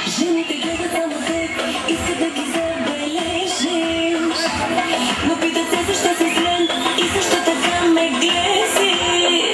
Жените гледат само теб, искат да ги забележиш, но питат се защо си злен и също така ме глезиш.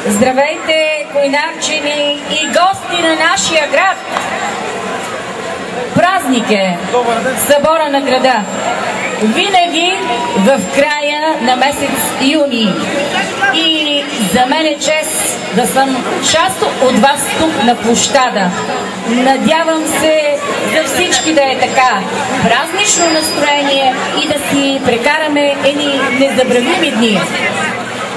Здравейте, кулинарчени и гости на нашия град! Празник е събора на града. Винаги в края на месец юни. И за мен е чест да съм част от вас тук на площада. Надявам се за всички да е така. Празнично настроение и да си прекараме едни незабравими дни.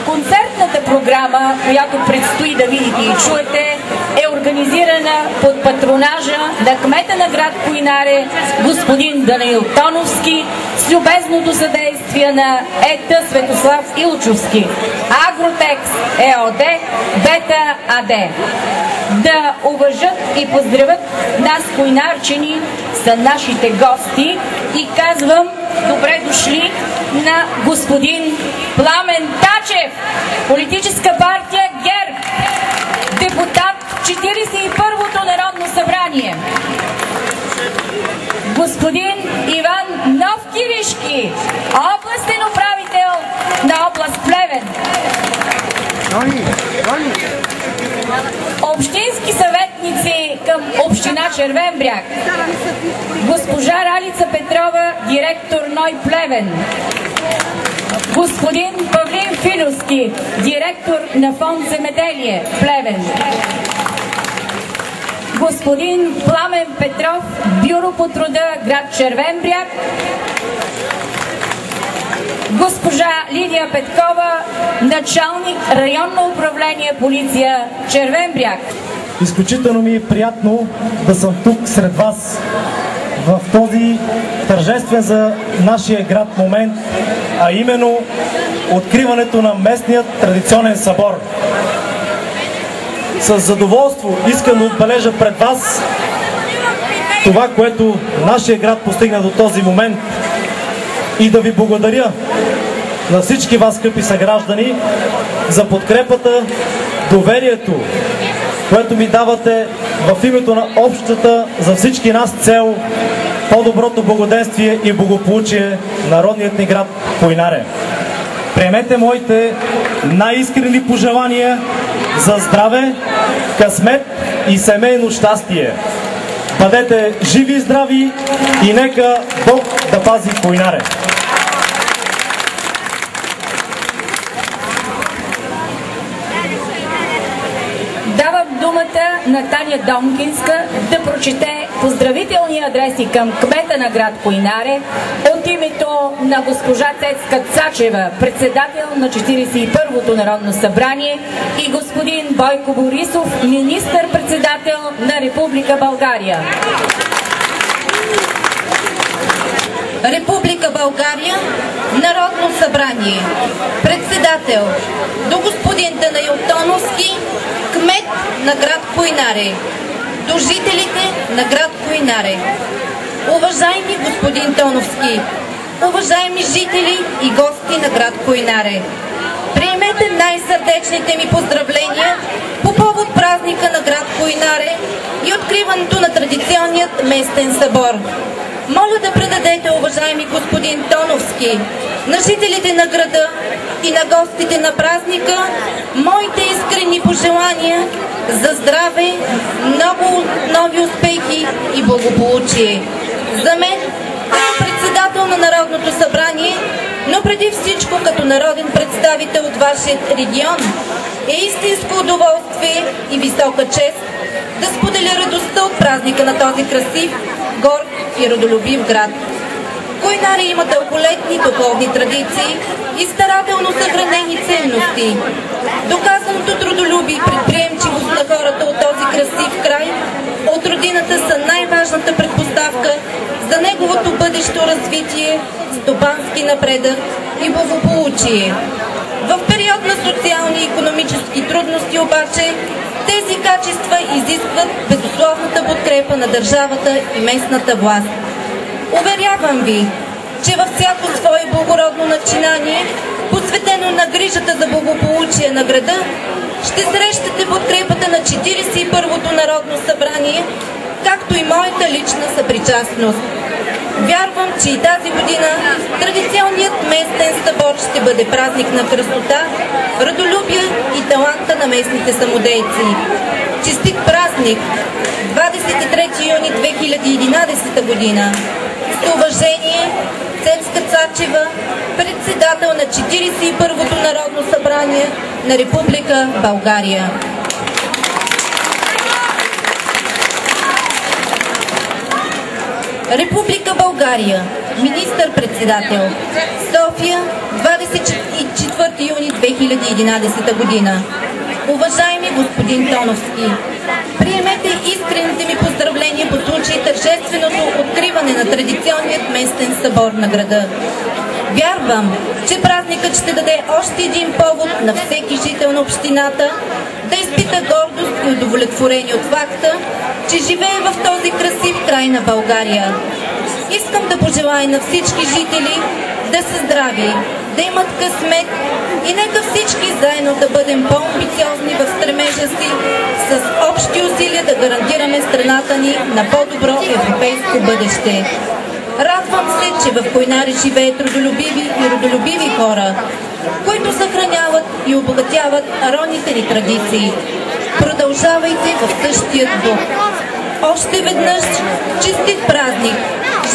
Концертната програма, която предстои да видите и чуете, е организирана под патронажа на кмета на град Куйнаре, господин Данаил Тоновски, с любезното съдействие на ЕТ Светослав Илчовски, Агротекс ЕОД, Бета АД. Да уважат и поздравят нас, куйнарчени, са нашите гости и казвам добре дошли на господин Пламен Тачев, политическа партия ГЕРБ, депутат в 41-то Народно събрание. Господин Иван Новкивишки, областен управител на област Плевен. Общински съветници към община Червен бряг. Госпожа Ралица Петрова, директор НОИ Плевен. Господин Павлин Филовски, директор на фонд Земеделие Плевен. Господин Пламен Петров, бюро по труда град Червен бряг. Госпожа Лидия Петкова, началник районно управление полиция Червен бряг. Изключително ми е приятно да съм тук сред вас в този тържествен за нашия град момент, а именно откриването на местният традиционен събор. С задоволство искам да отбележа пред вас това, което нашия град постигна до този момент, и да ви благодаря на всички вас, скъпи съграждани, за подкрепата, доверието, което ми давате в името на общата за всички нас цел по-доброто благоденствие и благополучие на родният ни град Куйнаре. Приемете моите най-искрени пожелания за здраве, късмет и семейно щастие. Бъдете живи и здрави и нека Бог да пази Куйнаре! Давам думата на Таня Домкинска да прочете поздравителни адреси към кмета на град Куйнаре от името на госпожа Цецка Цачева, председател на 41-то Народно събрание, и господин Бойко Борисов, министър-председател на Република България. Република България, Народно събрание. Председател до господин Данаил Тоновски, кмет на град Куйнаре. До жителите на град Куйнаре. Уважаеми господин Тоновски, уважаеми жители и гости на град Куйнаре, приемете най-сърдечните ми поздравления по повод празника на град Куйнаре и откриването на традиционният местен събор. Моля да предадете, уважаеми господин Тоновски, на жителите на града и на гостите на празника моите искрени пожелания за здраве, много нови успехи и благополучие. За мен, като председател на Народното събрание, но преди всичко като народен представител от вашия регион, е истинско удоволствие и висока чест да споделя радостта от празника на този красив, горд и родолюбив град. Куйнаре има дълголетни духовни традиции и старателно съхранени ценности. Доказаното трудолюбие и предприемчивост на хората от този красив край от родината са най-важната предпоставка за неговото бъдещо развитие, стопански напредък и благополучие. В период на социални и икономически трудности обаче тези качества изискват безусловната подкрепа на държавата и местната власт. Уверявам ви, че във всяко свое благородно начинание, посветено на грижата за благополучие на града, ще срещате подкрепата на 41-то Народно събрание, както и моята лична съпричастност. Вярвам, че и тази година традиционният местен събор ще бъде празник на красота, родолюбие и таланта на местните самодейци. Честит празник! 23 юни 2011 година. С уважение, Цецка Цачева, председател на 41-то Народно събрание на Република България. Република България. Министър-председател. София, 24 юни 2011 година. Уважаеми господин Тоновски, приемете искрените ми поздравления по случай тържественото откриване на традиционният местен събор на града. Вярвам, че празникът ще даде още един повод на всеки жител на общината да изпита гордост и удовлетворение от факта, че живее в този красив край на България. Искам да пожелая на всички жители да са здрави, да имат късмет и нека всички заедно да бъдем по-амбициозни в стремежа си с общи усилия да гарантираме страната ни на по-добро европейско бъдеще. Радвам се, че в Койнаре живеят родолюбиви хора, които съхраняват и обогатяват родните ни традиции. Продължавайте в същия дух. Още веднъж честит празник!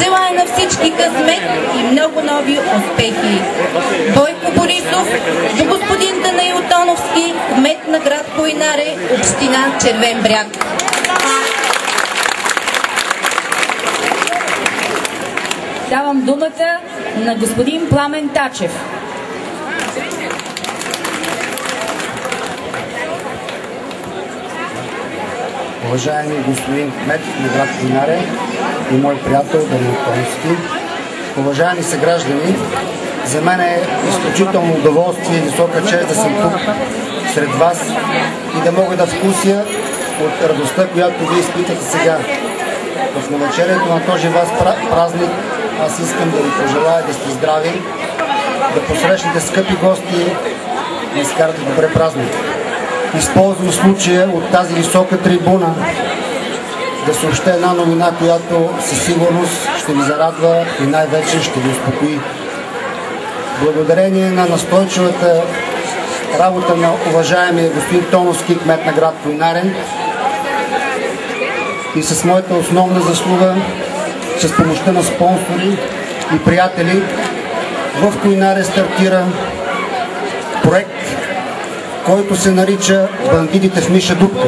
Желая на всички късмет и много нови успехи! Бойко Борисов до господин Данаил Тоновски, кмет на град Койнаре, община Червен бряг. Давам думата на господин Пламен Тачев. Уважаеми господин кмет на град Койнаре и мой приятел Данаил Тоновски, уважаеми съграждани, за мен е изключително удоволствие и висока чест да съм тук сред вас и да мога да вкуся от радостта, която вие изпитате сега. В навечерието на този вас празник аз искам да ви пожелая да сте здрави, да посрещнете скъпи гости и изкарате добре празник. Използвам случая от тази висока трибуна да съобщя една новина, която със сигурност ще ви зарадва и най-вече ще ви успокои. Благодарение на настойчивата работа на уважаемия господин Тоновски, кмет на град Койнаре, и с моята основна заслуга, с помощта на спонсори и приятели, в Койнаре стартира проект, който се нарича "Бандитите в миша дупка".